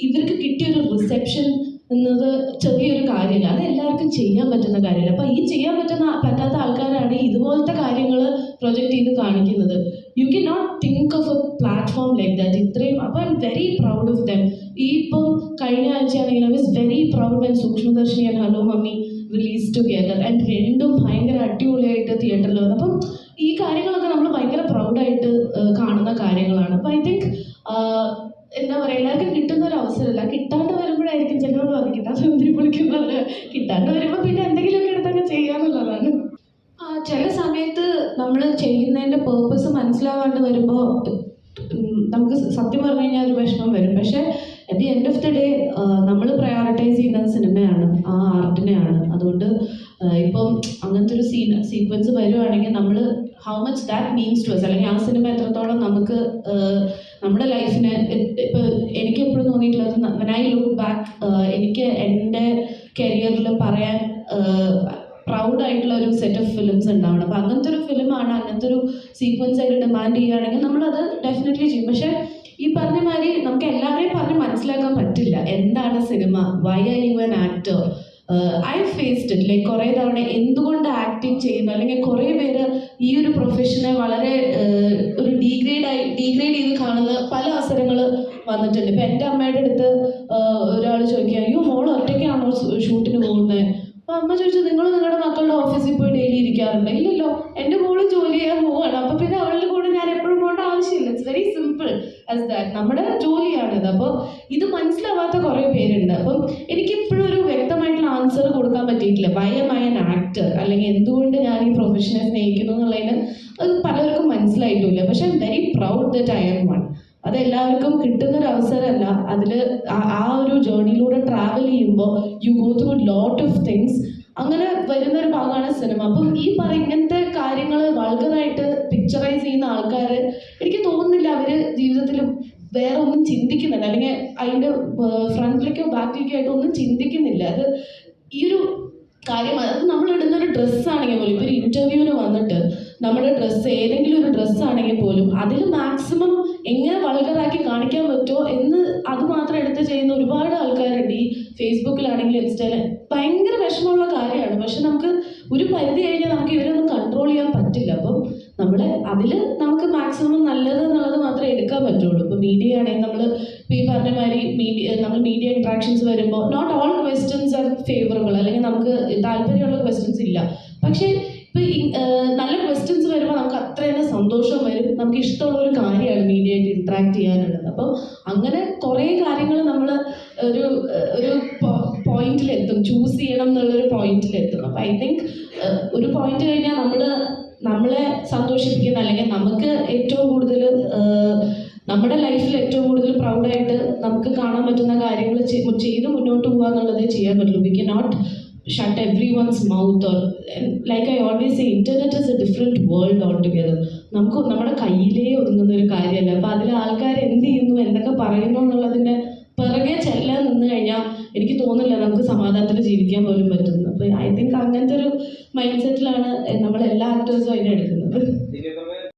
ഇവർക്ക് കിട്ടിയൊരു റിസെപ്ഷൻ എന്നത് ചെറിയൊരു കാര്യമില്ല, അത് എല്ലാവർക്കും ചെയ്യാൻ പറ്റുന്ന കാര്യമില്ല. അപ്പോൾ ഈ ചെയ്യാൻ പറ്റാത്ത ആൾക്കാരാണ് ഇതുപോലത്തെ കാര്യങ്ങൾ പ്രൊജക്റ്റ് ചെയ്ത് കാണിക്കുന്നത്. You can not think of a platform like that. ഇത്രയും അപ്പോൾ I M very proud of them. ഈ ഇപ്പം കഴിഞ്ഞ ആഴ്ചയാണെങ്കിൽ I was very proud when Sookshmadarshini and hello mummy release together. And രണ്ടും ഭയങ്കര അടിപൊളിയായിട്ട് തിയേറ്ററിൽ വന്നു. അപ്പം ഈ കാര്യങ്ങളൊക്കെ നമ്മൾ ഭയങ്കര പ്രൗഡായിട്ട് കാണുന്ന കാര്യങ്ങളാണ്. അപ്പോൾ ഐ തിങ്ക് എന്താ പറയുക, എല്ലാവർക്കും കിട്ടുന്ന ഒരു അവസരമല്ല, കിട്ടാണ്ട് വരുമ്പോഴായിരിക്കും ചിലരോട് പറഞ്ഞു കിട്ടാൻ സമുദ്രി പൊളിക്കുന്നത്. കിട്ടാണ്ട് വരുമ്പോൾ പിന്നെ എന്തെങ്കിലുമൊക്കെ എടുത്തൊക്കെ ചെയ്യാന്നുള്ളതാണ്. ചില സമയത്ത് നമ്മൾ ചെയ്യുന്നതിൻ്റെ പേർപ്പസ് മനസ്സിലാവാണ്ട് വരുമ്പോൾ നമുക്ക് സത്യം പറഞ്ഞു കഴിഞ്ഞാൽ ഒരു വിഷമം വരും. പക്ഷേ at the end of the day നമ്മൾ പ്രയോറിറ്റൈസ് ചെയ്യുന്നത് സിനിമയാണ്, ആ ആർട്ടിനെയാണ്. അതുകൊണ്ട് ഇപ്പം അങ്ങനത്തെ ഒരു സീക്വൻസ് വരുവാണെങ്കിൽ നമ്മൾ how much that means to us, അല്ലെങ്കിൽ ആ സിനിമ എത്രത്തോളം നമുക്ക് നമ്മുടെ ലൈഫിന്. ഇപ്പോൾ എനിക്ക് എപ്പോഴും തോന്നിയിട്ടുള്ളത്, വെൻ ഐ ലുക്ക് ബാക്ക്, എനിക്ക് എൻ്റെ കരിയറിൽ പറയാൻ പ്രൗഡായിട്ടുള്ള ഒരു സെറ്റ് ഓഫ് ഫിലിംസ് ഉണ്ടാവണം. അപ്പോൾ അങ്ങനത്തെ ഒരു ഫിലിമാണ്, അങ്ങനത്തെ ഒരു സീക്വൻസ് ആയിട്ട് ഡിമാൻഡ് ചെയ്യുകയാണെങ്കിൽ നമ്മളത് ഡെഫിനറ്റ്ലി ചെയ്യും. പക്ഷേ ഈ പറഞ്ഞ മാതിരി നമുക്ക് എല്ലാവരെയും പറഞ്ഞ് മനസ്സിലാക്കാൻ പറ്റില്ല എന്താണ് cinema, why are you an actor. I faced it, like കുറേ തവണ എന്തുകൊണ്ട് ആക്ടിങ് ചെയ്യുന്നു, അല്ലെങ്കിൽ കുറേ പേര് ഈ ഒരു പ്രൊഫഷനെ വളരെ ഒരു ഡീഗ്രേഡ് ചെയ്ത് കാണുന്ന പല അവസരങ്ങൾ വന്നിട്ടുണ്ട്. ഇപ്പം എൻ്റെ അമ്മയുടെ അടുത്ത് ഒരാൾ ചോദിക്കുക, അയ്യോ മോൾ ഒറ്റയ്ക്കാണോ ഷൂട്ടിന് പോകുന്നത്? അപ്പോൾ അമ്മ ചോദിച്ചു, നിങ്ങൾ നിങ്ങളുടെ മക്കളുടെ ഓഫീസിൽ പോയി ഡെയിലി ഇരിക്കാറുണ്ട്? ഇല്ലല്ലോ, എൻ്റെ മോള് ജോലി ചെയ്യാൻ പോവുകയാണ്. അപ്പോൾ പിന്നെ അവളുടെ കൂടെ ഞാൻ എപ്പോഴും പോകേണ്ട ആവശ്യമില്ല. It's very simple as that. നമ്മുടെ ജോലിയാണിത്. അപ്പോൾ ഇത് മനസ്സിലാവാത്ത കുറേ പേരുണ്ട്. അപ്പം എനിക്കിപ്പോഴും ഒരു വ്യക്തമായിട്ടുള്ള ആൻസർ കൊടുക്കാൻ പറ്റിയിട്ടില്ല, why am I an actor, അല്ലെങ്കിൽ എന്തുകൊണ്ട് ഞാൻ ഈ പ്രൊഫഷനെ സ്നേഹിക്കുന്നു എന്നുള്ളതിന് അത് പലർക്കും മനസ്സിലായിട്ടില്ല. പക്ഷേ I M very proud that I am one. അത് എല്ലാവർക്കും കിട്ടുന്നൊരു അവസരമല്ല. അതിൽ ആ ഒരു ജേർണിയിലൂടെ ട്രാവൽ ചെയ്യുമ്പോൾ you go through lot of things. അങ്ങനെ വരുന്നൊരു ഭാഗമാണ് സിനിമ. അപ്പം ഈ ഇങ്ങനത്തെ കാര്യങ്ങൾ വൾഗറായിട്ട് പിക്ചറൈസ് ചെയ്യുന്ന ആൾക്കാർ, എനിക്ക് തോന്നുന്നില്ല അവർ ജീവിതത്തിൽ വേറെ ഒന്നും ചിന്തിക്കുന്നില്ല, അല്ലെങ്കിൽ അതിൻ്റെ ഫ്രണ്ടിലേക്കോ ബാക്കിലേക്കോ ആയിട്ട് ഒന്നും ചിന്തിക്കുന്നില്ല. അത് ഈ ഒരു കാര്യം, അത് നമ്മൾ ഇടുന്നൊരു ഡ്രസ്സാണെങ്കിൽ പോലും, ഇപ്പോൾ ഒരു ഇൻ്റർവ്യൂവിന് വന്നിട്ട് നമ്മുടെ ഡ്രസ്സ് ഏതെങ്കിലും ഒരു ഡ്രസ്സാണെങ്കിൽ പോലും അതിൽ മാക്സിമം എങ്ങനെ വൾഗറാക്കി കാണിക്കാൻ പറ്റുമോ എന്ന് അത് മാത്രം എടുത്ത് ചെയ്യുന്ന ഒരുപാട് ആൾക്കാരുണ്ട്. ഈ ഫേസ്ബുക്കിലാണെങ്കിലും ഇൻസ്റ്റയിൽ ഭയങ്കര വിഷമമുള്ള കാര്യമാണ്. പക്ഷെ നമുക്ക് ഒരു പരിധി കഴിഞ്ഞാൽ നമുക്ക് ഇവരൊന്നും കൺട്രോൾ ചെയ്യാൻ പറ്റില്ല. അപ്പം അതിൽ നമുക്ക് മാക്സിമം നല്ലത് എന്നുള്ളത് മാത്രമേ എടുക്കാൻ പറ്റുള്ളൂ. ഇപ്പോൾ മീഡിയ ആണെങ്കിൽ നമ്മൾ ഇപ്പോൾ ഈ പറഞ്ഞ മാതിരി നമ്മൾ മീഡിയ ഇൻട്രാക്ഷൻസ് വരുമ്പോൾ not all questions are favourable, അല്ലെങ്കിൽ നമുക്ക് താല്പര്യമുള്ള ക്വസ്റ്റ്യൻസ് ഇല്ല. പക്ഷേ ഇപ്പോൾ നല്ല ക്വസ്റ്റ്യൻസ് വരുമ്പോൾ നമുക്ക് അത്ര തന്നെ സന്തോഷം വരും. നമുക്ക് ഇഷ്ടമുള്ള ഒരു കാര്യമാണ് മീഡിയയായിട്ട് ഇൻട്രാക്ട് ചെയ്യാനുള്ളത്. അപ്പം അങ്ങനെ കുറേ കാര്യങ്ങൾ നമ്മൾ ഒരു പോയിന്റിലെത്തും, ചൂസ് ചെയ്യണം എന്നുള്ളൊരു പോയിന്റിലെത്തും. അപ്പം ഐ തിങ്ക് ഒരു പോയിന്റ് കഴിഞ്ഞാൽ നമ്മളെ സന്തോഷിപ്പിക്കുന്ന, അല്ലെങ്കിൽ നമുക്ക് ഏറ്റവും കൂടുതൽ നമ്മുടെ ലൈഫിൽ ഏറ്റവും കൂടുതൽ പ്രൗഡായിട്ട് നമുക്ക് കാണാൻ പറ്റുന്ന കാര്യങ്ങൾ ചെയ്ത് മുന്നോട്ട് പോകുക എന്നുള്ളതേ ചെയ്യാൻ പറ്റുള്ളൂ. We cannot shut everyone's mouth, or like I always say, internet is a different world altogether. നമുക്ക് നമ്മുടെ കയ്യിലേ ഒതുങ്ങുന്ന ഒരു കാര്യമല്ല. അപ്പോൾ അതിൽ ആൾക്കാർ എന്ത് ചെയ്യുന്നു, എന്തൊക്കെ പറയുന്നു എന്നുള്ളതിൻ്റെ പിറകെ ചെല്ലാൻ നിന്ന് കഴിഞ്ഞാൽ എനിക്ക് തോന്നുന്നില്ല നമുക്ക് സമാധാനത്തിൽ ജീവിക്കാൻ പോലും പറ്റുന്നു. അപ്പോൾ ഐ തിങ്ക് അങ്ങനത്തെ ഒരു മൈൻഡ് സെറ്റിലാണ് നമ്മളെല്ലാ ആക്ടേഴ്സും അതിനെ എടുക്കുന്നത്.